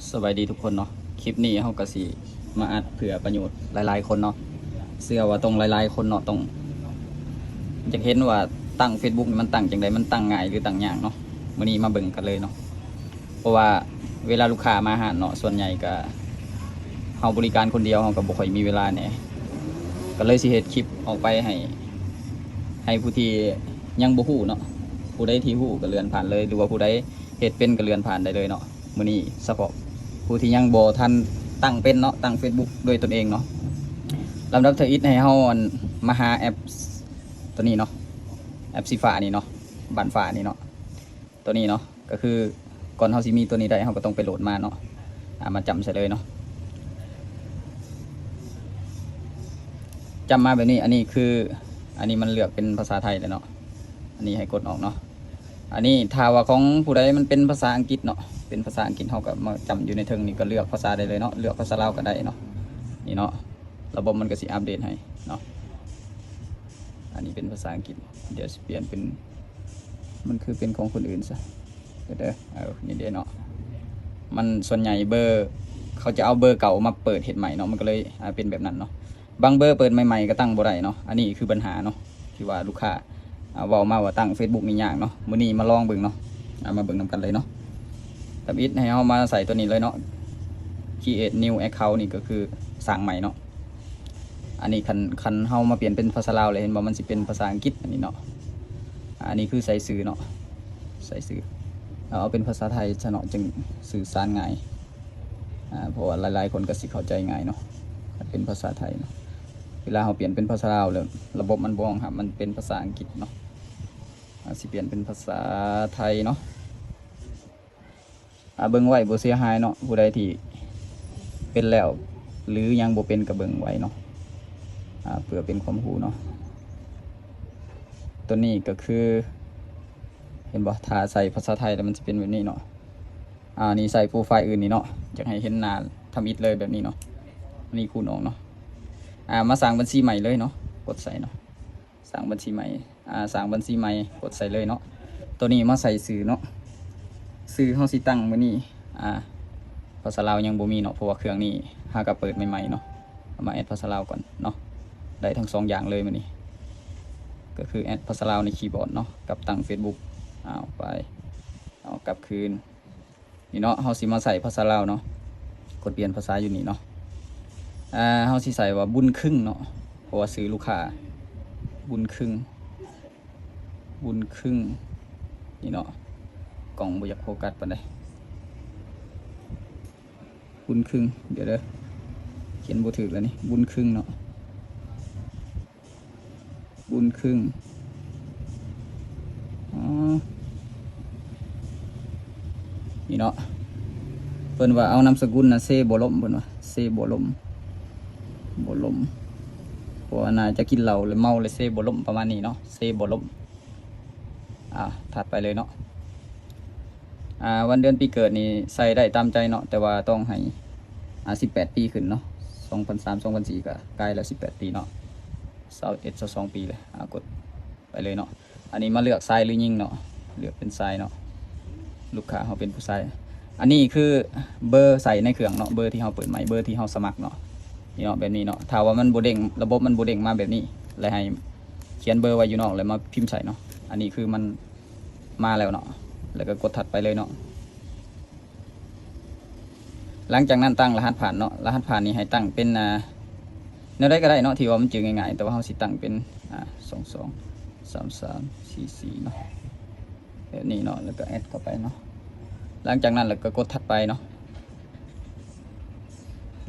สวัสดีทุกคนเนาะคลิปนี้เขาก็สิมาอัดเผื่อประโยชน์หลายๆคนเนาะเชื่อว่าตรงหลายๆคนเนาะตรงอยากเห็นว่าตั้ง Facebook นี่มันตั้งจังไดมันตั้งง่ายหรือตั้งยากเนาะมื้อนี้มาเบิ่งกันเลยเนาะเพราะว่าเวลาลูกค้ามาหาเนาะส่วนใหญ่ก็เฮาบริการคนเดียวเฮาก็บ่ค่อยมีเวลาแหน่ก็เลยสิเฮ็ดคลิปออกไปให้ผู้ที่ยังบ่ฮู้เนาะผู้ใดที่ฮู้ก็เลื่อนผ่านเลยหรือว่าผู้ใดเฮ็ดเป็นก็เลื่อนผ่านได้เลยเนาะมื้อนี้เฉพาะผู้ที่ยังบ่ทันตั้งเป็นเนาะตั้ง Facebook โดยตนเองเนาะลำดับเทออิทให้เฮามาหาแอปตัวนี้เนาะแอปสีฟ้านี่เนาะบันฟ้านี่เนาะตัวนี้เนาะก็คือก่อนเฮาสิมีตัวนี้ได้เฮาก็ต้องไปโหลดมาเนาะมาจำใส่เลยเนาะจำมาแบบนี้อันนี้คืออันนี้มันเลือกเป็นภาษาไทยเลยเนาะอันนี้ให้กดออกเนาะอันนี้ถ้าว่าของผู้ใดมันเป็นภาษาอังกฤษเนาะเป็นภาษาอังกฤษเขาก็มาจำอยู่ในเทิงนี่ก็เลือกภาษาได้เลยเนาะเลือกภาษาลาวก็ได้เนาะนี่เนาะระบบมันก็สิอัปเดตให้เนาะอันนี้เป็นภาษาอังกฤษเดี๋ยวเปลี่ยนเป็นมันคือเป็นของคนอื่นซะเด้อนี่เด้เนาะมันส่วนใหญ่เบอร์เขาจะเอาเบอร์เก่ามาเปิดเห็ดใหม่เนาะมันก็เลยเป็นแบบนั้นเนาะบางเบอร์เปิดใหม่ๆก็ตั้งบ่ได้เนาะอันนี้คือปัญหาเนาะที่ว่าลูกค้าเว้ามาว่าตั้ง Facebook นี่ยากเนาะมื้อนี้มาลองเบิ่งเนาะมาเบิ่งนำกันเลยเนาะตับอิทให้เอามาใส่ตัวนี้เลยเนาะ create new account นี่ก็คือสร้างใหม่เนาะอันนี้คันเฮามาเปลี่ยนเป็นภาษาลาวเลยเห็นบ่มันสิเป็นภาษาอังกฤษอันนี้เนาะอันนี้คือใส่สื่อเนาะใส่สื่อเอาเป็นภาษาไทยซะเนาะจึงสื่อสารง่ายเพราะว่าหลายๆคนก็สิเข้าใจง่ายเนาะเป็นภาษาไทยเนาะเวลาเราเปลี่ยนเป็นภาษาลาวเลยระบบมันบ่งครับมันเป็นภาษาอังกฤษเนาะสิเปลี่ยนเป็นภาษาไทยเนาะเบิ่งไว้บ่เสียหายเนาะผู้ใดที่เป็นแล้วหรือยังบ่เป็นก็เบิ่งไว้เนาะเพื่อเป็นความรู้เนาะตัวนี้ก็คือเห็นบ่ถ้าใส่ภาษาไทยแล้วมันจะเป็นแบบนี้เนาะนี่ใส่โปรไฟล์อื่นนี่เนาะอยากให้เห็นหน้าทำอิฐเลยแบบนี้เนาะอันนี้คูณออกเนาะมาสร้างบัญชีใหม่เลยเนาะกดใส่เนาะสร้างบัญชีใหม่สร้างบัญชีใหม่กดใส่เลยเนาะตัวนี้มาใส่สื่อเนาะสื่อเฮาสิตั้งมื้อนี้ภาษาลาวยังบ่มีเนาะเพราะว่าเครื่องนี้หาก็เปิดใหม่ๆเนาะมาแอดภาษาลาวก่อนเนาะได้ทั้ง2อย่างเลยมื้อนี้ก็คือแอดภาษาลาวในคีย์บอร์ดเนาะกับตั้ง Facebook ไปเอากลับคืนนี่เนาะเฮาสิมาใส่ภาษาลาวเนาะกดเปลี่ยนภาษาอยู่นี่เนาะเฮาสิใส่ว่าบุญครึ่งเนาะเพราะว่าซื้อลูกค้าบุญครึ่งนี่เนาะกล่องบ่อยากโฟกัสปานใดบุญครึ่งเดี๋ยวเด้อเขียนบ่ถูกแล้วนี่บุญครึ่งเนาะบุญครึ่งนี่เนาะเพิ่นว่าเอานามสกุลนะเซบ่ล่มเพิ่นว่าเซบ่ล่มเพราะว่าน่าจะกินเหล้าเลยเมาเลยเซบ่ล่มประมาณนี้เนาะเซบ่ล่มถัดไปเลยเนาะวันเดือนปีเกิดนี่ใส่ได้ตามใจเนาะแต่ว่าต้องให้18 ปีขึ้นเนาะ2003 2004ก็ใกล้แล้ว18 ปีเนาะ21 22 ปีเลยกดไปเลยเนาะอันนี้มาเลือกชายหรือหญิงเนาะเลือกเป็นชายเนาะลูกค้าเขาเป็นผู้ชายอันนี้คือเบอร์ใส่ในเครื่องเนาะเบอร์ที่เขาเปิดใหม่เบอร์ที่เขาสมัครเนาะนี่เนาะแบบนี้เนาะถ้าว่ามันโบเด้งระบบมันโบเด้งมาแบบนี้เลยให้เขียนเบอร์ไว้อยู่เนาะเลยมาพิมพ์ใส่เนาะอันนี้คือมันมาแล้วเนาะแล้วก็กดถัดไปเลยเนาะหลังจากนั้นตั้งรหัสผ่านเนาะรหัสผ่านนี้ให้ตั้งเป็นแนวใดก็ได้เนาะที่ว่ามันจือง่ายๆแต่ว่าเขาสิตั้งเป็น223344เนาะแบบนี้เนาะแล้วก็แอดเข้าไปเนาะหลังจากนั้นเราก็กดถัดไปเนาะ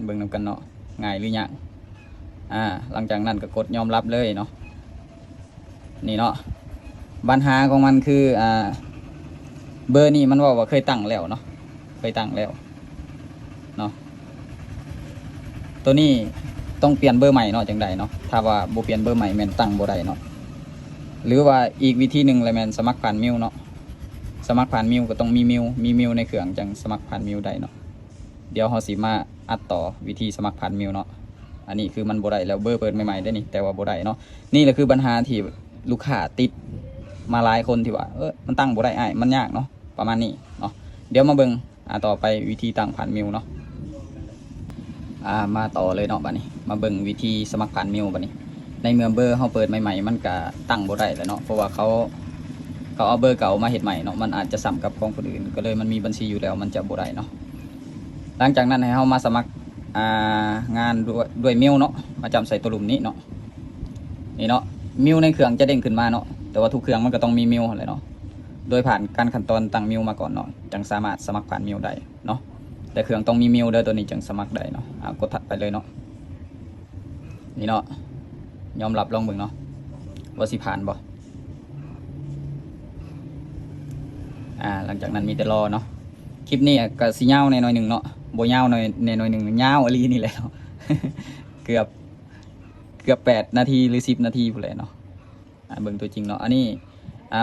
เบิ่งนำกันเนาะง่ายหรือยังหลังจากนั้นก็กดยอมรับเลยเนาะนี่เนาะปัญหาของมันคือเบอร์นี้มันว่าเคยตั้งแล้วเนาะเคยตั้งแล้วเนาะตัวนี้ต้องเปลี่ยนเบอร์ใหม่เนาะจังใดเนาะถ้าว่าบ่เปลี่ยนเบอร์ใหม่แม่นตั้งบ่ได้เนาะหรือว่าอีกวิธีหนึ่งเลยแม่นสมัครผ่านมิวเนาะสมัครผ่านมิวก็ต้องมีมิวในเครื่องจังสมัครผ่านมิวได้เนาะเดี๋ยวเราสิมาอัดต่อวิธีสมัครผ่านมิวเนาะอันนี้คือมันบ่ได้แล้วเบอร์เปิดใหม่ๆได้นี่แต่ว่าบ่ได้เนาะนี่แหละคือปัญหาที่ลูกค้าติดมาหลายคนที่ว่ามันตั้งบ่ได้มันยากเนาะประมาณนี้เนาะเดี๋ยวมาเบิ่ง ต่อไปวิธีตั้งผ่านมิวเนาะมาต่อเลยเนาะบัดนี้มาเบิ่งวิธีสมัครผ่านมิวบัดนี้ในเมื่อเบอร์เขาเปิดใหม่ๆมันก็ตั้งบ่ได้แล้วเนาะเพราะว่าเขาเอาเบอร์เก่ามาเฮ็ดใหม่เนาะมันอาจจะซ้ำกับของคนอื่นก็เลยมันมีบัญชีอยู่แล้วมันจะบ่ได้เนาะหลังจากนั้นให้เขามาสมัครงานด้วยมิวเนาะมาจำใส่ตัวหลุมนี้เนาะนี่เนาะมิวในเครื่องจะเด้งขึ้นมาเนาะแต่ว่าทุกเครื่องมันก็ต้องมีมิวอะไรเนาะโดยผ่านการขั้นตอนตั้งมิวมาก่อนเนาะจึงสามารถสมัครผ่านมิวได้เนาะแต่เครื่องต้องมีมิวเด้อตัวนี้จึงสมัครได้เนาะกดถัดไปเลยเนาะนี่เนาะยอมรับลองเบิ่งเนาะว่าสิผ่านบ่หลังจากนั้นมีแต่รอเนาะคลิปนี้ก็สิยาวในหน่อยหนึ่งเนาะบ่ยาวในหน่อยหนึ่งยาวอลีนี่แหละเนาะ เกือบ8 นาทีหรือ10 นาทีพุ่นแหละเนาะเบิ่งตัวจริงเนาะอันนี้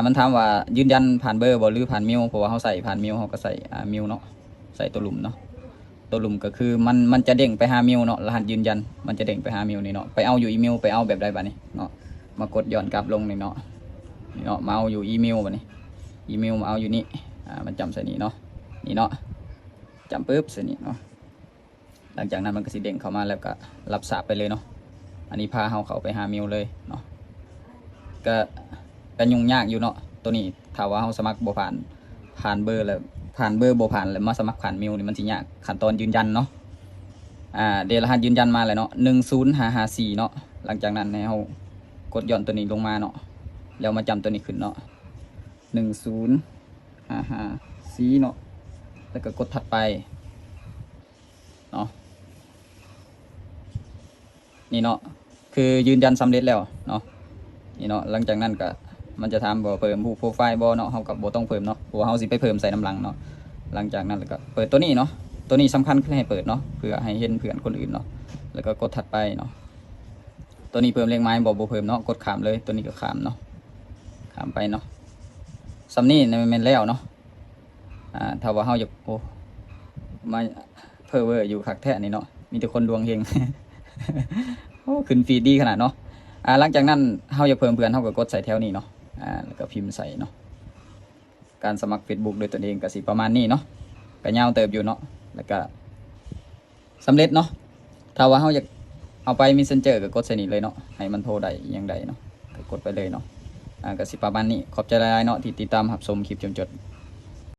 มันถามว่ายืนยันผ่านเบอร์บ่หรือผ่านมิวเพราะว่าเขาใส่ผ่านมิวเขาก็ใส่มิวเนาะใส่ตัวหลุมเนาะตัวหลุมก็คือมันจะเด้งไปหามิวเนาะรหัสยืนยันมันจะเด้งไปหามิวนี่เนาะไปเอาอยู่อีเมลไปเอาแบบใดบัดนี้เนาะมากดย้อนกลับลงนี่เนาะมาเอาอยู่อีเมลบัดนี้อีเมลมาเอาอยู่นี่มันจำใส่นี่เนาะนี่เนาะจำปุ๊บใส่นี่เนาะหลังจากนั้นมันก็สิเด้งเข้ามาแล้วก็รับสาบไปเลยเนาะอันนี้พาเขาไปหามิวเลยเนาะก็ยุ่งยากอยู่เนาะตัวนี้ถ้าว่าเขาสมัครบ่ผ่านเบอร์แล้วผ่านเบอร์บ่ผ่านแล้วมาสมัครผ่านมิวนี่มันสิยากขั้นตอนยืนยันเนาะเดี๋ยวรหัสยืนยันมาเลยเนาะ10554เนาะหลังจากนั้นให้เขากดย่อนตัวนี้ลงมาเนาะแล้วมาจำตัวนี้ขึ้นเนาะ10554เนาะแล้วก็กดถัดไปเนาะนี่เนาะคือยืนยันสำเร็จแล้วเนาะนี่เนาะหลังจากนั้นก็มันจะทำบ่เพิ่มผู้โปรไฟล์บ่เนาะเขากับบ่ต้องเพิ่มเนาะเพราะว่าเขาสิไปเพิ่มใส่น้ำหลังเนาะหลังจากนั้นแล้วก็เปิดตัวนี้เนาะตัวนี้สำคัญคือให้เปิดเนาะเพื่อให้เห็นเพื่อนคนอื่นเนาะแล้วก็กดถัดไปเนาะตัวนี้เพิ่มเลขไม้บ่เพิ่มเนาะกดข้ามเลยตัวนี้ก็ข้ามเนาะข้ามไปเนาะสำนี้ในแม่นแล้วเนาะถ้าว่าเขาอยากมาเพ้อเวอร์อยู่คักแท้นี่เนาะมีแต่คนดวงเฮง ขึ้นฟีดดีขนาดเนาะหลังจากนั้นเขาอยากเพิ่มเพื่อนเขาก็กดใส่แถวนี้เนาะแล้วก็พิมพ์ใส่เนาะการสมัคร Facebook โดยตนเองก็สิประมาณนี้เนาะก็ยาวเติบอยู่เนาะแล้วก็สำเร็จเนาะถ้าว่าเขาอยากเอาไป Messenger ก็กดใส่นี่เลยเนาะให้มันโทรได้ยังไดเนาะก็กดไปเลยเนาะก็สิประมาณนี้ขอบใจหลายๆเนาะที่ติดตามรับชมคลิปจนจบ